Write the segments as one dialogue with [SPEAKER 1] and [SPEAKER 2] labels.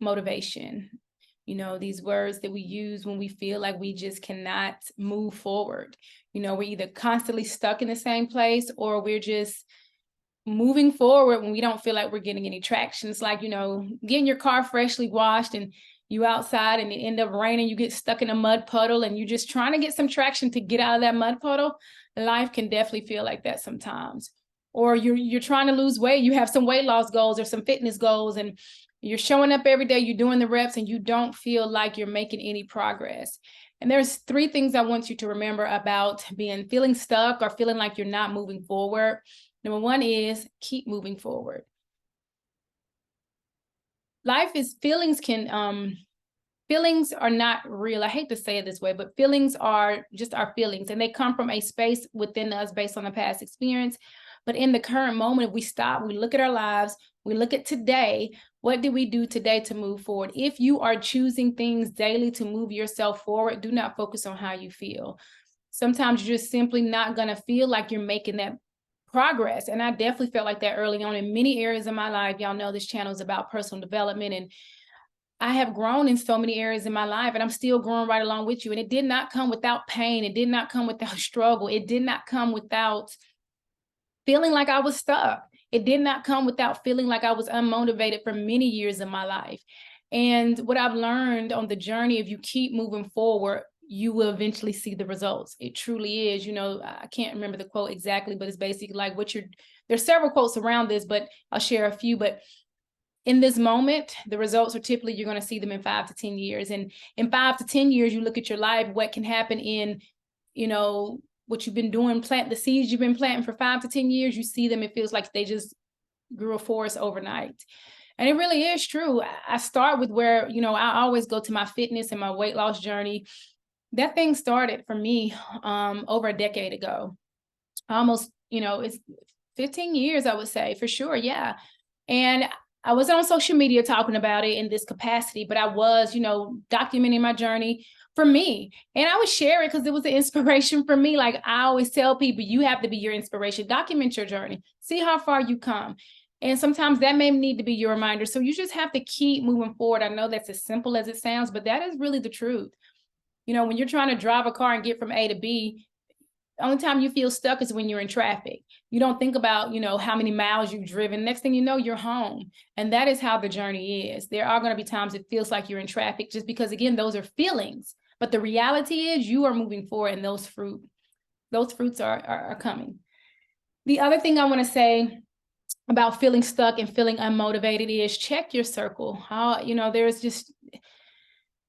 [SPEAKER 1] motivation. You know, these words that we use when we feel like we just cannot move forward. You know, we're either constantly stuck in the same place or we're just moving forward when we don't feel like we're getting any traction. It's like, you know, getting your car freshly washed and you outside and it end up raining, you get stuck in a mud puddle and you're just trying to get some traction to get out of that mud puddle. Life can definitely feel like that sometimes. Or you're trying to lose weight, you have some weight loss goals or some fitness goals, and you're showing up every day, you're doing the reps, and you don't feel like you're making any progress. And there's 3 things I want you to remember about feeling stuck or feeling like you're not moving forward. Number 1 is keep moving forward. Feelings are not real. I hate to say it this way, but feelings are just our feelings, and they come from a space within us based on the past experience. But in the current moment, if we stop, we look at our lives, we look at today, what did we do today to move forward? If you are choosing things daily to move yourself forward, do not focus on how you feel. Sometimes you're just simply not going to feel like you're making that progress. And I definitely felt like that early on in many areas of my life. Y'all know this channel is about personal development, and I have grown in so many areas in my life, and I'm still growing right along with you. And it did not come without pain. It did not come without struggle. It did not come without feeling like I was stuck. It did not come without feeling like I was unmotivated for many years of my life. And what I've learned on the journey, if you keep moving forward, you will eventually see the results. It truly is. You know, I can't remember the quote exactly, but it's basically like there's several quotes around this, but I'll share a few. But in this moment, the results are typically, you're going to see them in 5 to 10 years. And in 5 to 10 years, you look at your life, what can happen in, you know, what you've been doing, plant the seeds you've been planting for 5 to 10 years, you see them, it feels like they just grew a forest overnight. And it really is true. I start with where, you know, I always go to my fitness and my weight loss journey. That thing started for me over a decade ago. Almost, you know, it's 15 years, I would say, for sure. Yeah. And I wasn't on social media talking about it in this capacity, but I was, you know, documenting my journey for me. And I would share it because it was an inspiration for me. Like I always tell people, you have to be your inspiration. Document your journey. See how far you come. And sometimes that may need to be your reminder. So you just have to keep moving forward. I know that's as simple as it sounds, but that is really the truth. You know, when you're trying to drive a car and get from A to B, the only time you feel stuck is when you're in traffic. You don't think about, you know, how many miles you've driven. Next thing you know, you're home. And that is how the journey is. There are going to be times it feels like you're in traffic just because, again, those are feelings. But the reality is you are moving forward, and those fruits are coming. The other thing I want to say about feeling stuck and feeling unmotivated is check your circle. You know,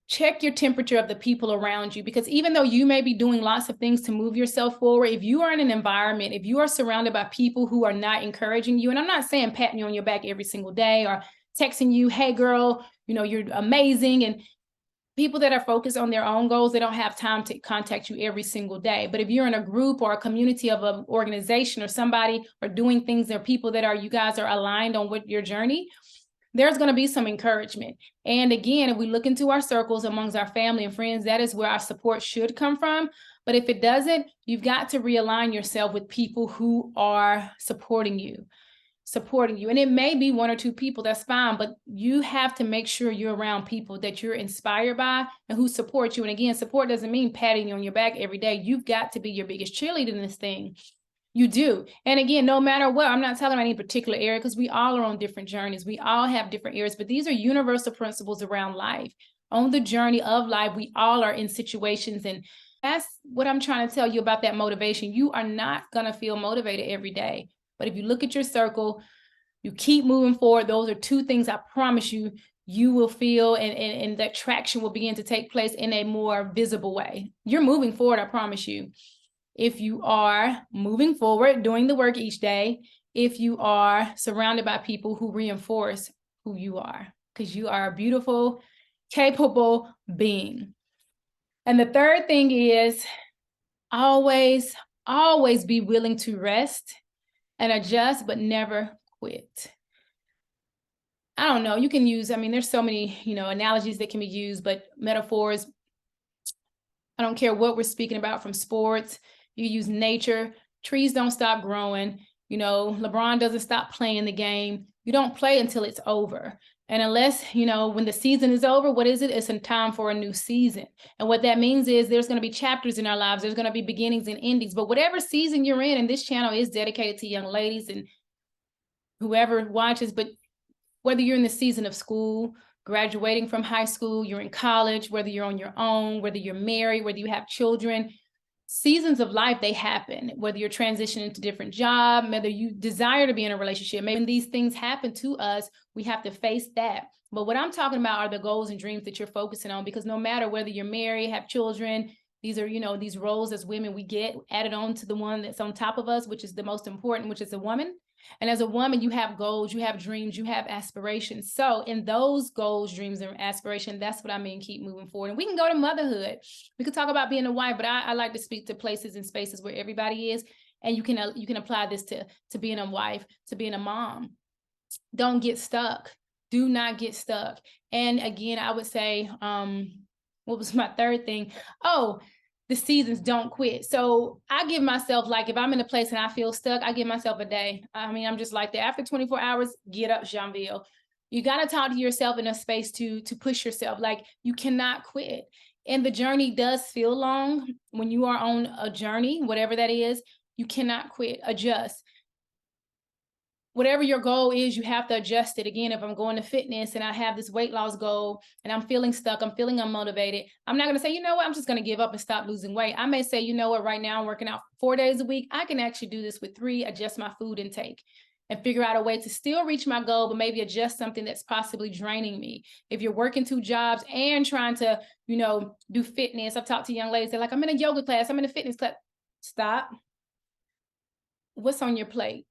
[SPEAKER 1] check your temperature of the people around you, because even though you may be doing lots of things to move yourself forward, if you are in an environment, if you are surrounded by people who are not encouraging you, and I'm not saying patting you on your back every single day or texting you, hey girl, you know, you're amazing, and people that are focused on their own goals, they don't have time to contact you every single day. But if you're in a group or a community of an organization or somebody, or doing things, there are people that you guys are aligned on what your journey, there's going to be some encouragement. And again, if we look into our circles amongst our family and friends, that is where our support should come from. But if it doesn't, you've got to realign yourself with people who are supporting you. And it may be 1 or 2 people, that's fine, but you have to make sure you're around people that you're inspired by and who support you. And again, support doesn't mean patting you on your back every day. You've got to be your biggest cheerleader in this thing. You do. And again, no matter what, I'm not talking about any particular area, because we all are on different journeys. We all have different areas, but these are universal principles around life. On the journey of life, we all are in situations, and that's what I'm trying to tell you about that motivation. You are not going to feel motivated every day. But if you look at your circle, you keep moving forward, those are 2 things I promise you, you will feel, and that traction will begin to take place in a more visible way. You're moving forward, I promise you. If you are moving forward, doing the work each day, if you are surrounded by people who reinforce who you are, because you are a beautiful, capable being. And the third thing is always be willing to rest and adjust, but never quit. I don't know, you can use, I mean, there's so many, you know, analogies that can be used, but metaphors, I don't care what we're speaking about, from sports, you use nature, trees don't stop growing, you know, LeBron doesn't stop playing the game. You don't play until it's over. And unless, when the season is over, what is it? It's a time for a new season. And what that means is there's going to be chapters in our lives. There's going to be beginnings and endings. But whatever season you're in, and this channel is dedicated to young ladies and whoever watches, but whether you're in the season of school, graduating from high school, you're in college, whether you're on your own, whether you're married, whether you have children, seasons of life, they happen, whether you're transitioning to different job, whether you desire to be in a relationship. Maybe when these things happen to us, we have to face that. But what I'm talking about are the goals and dreams that you're focusing on, because no matter whether you're married, have children, these are, these roles as women we get added on to the one that's on top of us, which is the most important, which is a woman. And as a woman, you have goals, you have dreams, you have aspirations. So in those goals, dreams, and aspirations, that's what I mean, keep moving forward. And we can go to motherhood. We could talk about being a wife, but I like to speak to places and spaces where everybody is. And you can apply this to being a wife, to being a mom. Don't get stuck. Do not get stuck. And again, I would say, what was my third thing? Oh, the seasons, don't quit. So I give myself, like, if I'm in a place and I feel stuck, I give myself a day. I mean, I'm just like that. After 24 hours, get up, Janville. You got to talk to yourself in a space to push yourself. Like, you cannot quit. And the journey does feel long when you are on a journey, whatever that is. You cannot quit. Adjust. Whatever your goal is, you have to adjust it. Again, if I'm going to fitness and I have this weight loss goal and I'm feeling stuck, I'm feeling unmotivated, I'm not going to say, you know what, I'm just going to give up and stop losing weight. I may say, you know what, right now I'm working out 4 days a week. I can actually do this with 3, adjust my food intake and figure out a way to still reach my goal, but maybe adjust something that's possibly draining me. If you're working 2 jobs and trying to, do fitness, I've talked to young ladies, they're like, I'm in a yoga class, I'm in a fitness class. Stop. What's on your plate?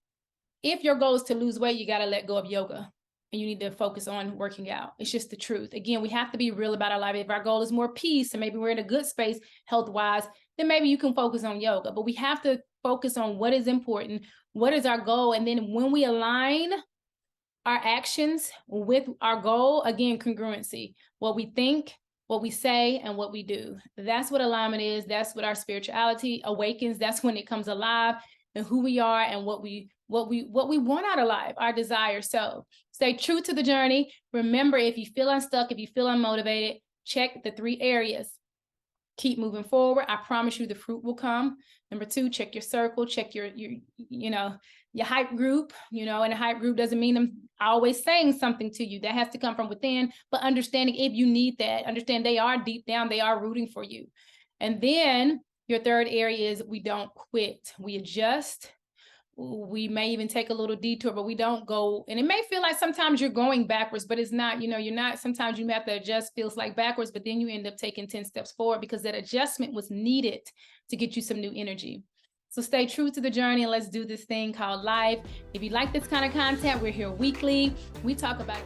[SPEAKER 1] If your goal is to lose weight, you got to let go of yoga and you need to focus on working out. It's just the truth. Again, we have to be real about our life. If our goal is more peace and maybe we're in a good space health-wise, then maybe you can focus on yoga. But we have to focus on what is important, what is our goal. And then when we align our actions with our goal, again, congruency, what we think, what we say, and what we do. That's what alignment is. That's what our spirituality awakens. That's when it comes alive and who we are and what we want out of life, our desire. So stay true to the journey. Remember, if you feel unstuck, if you feel unmotivated, check the 3 areas. Keep moving forward. I promise you the fruit will come. Number 2, check your circle, check your hype group, and a hype group doesn't mean I'm always saying something to you. That has to come from within, but understanding if you need that, understand they are deep down, they are rooting for you. And then your 3rd area is we don't quit. We adjust. We may even take a little detour, but we don't go, and it may feel like sometimes you're going backwards, but it's not, you're not, sometimes you have to adjust, feels like backwards, but then you end up taking 10 steps forward because that adjustment was needed to get you some new energy. So stay true to the journey and let's do this thing called life. If you like this kind of content, we're here weekly. We talk about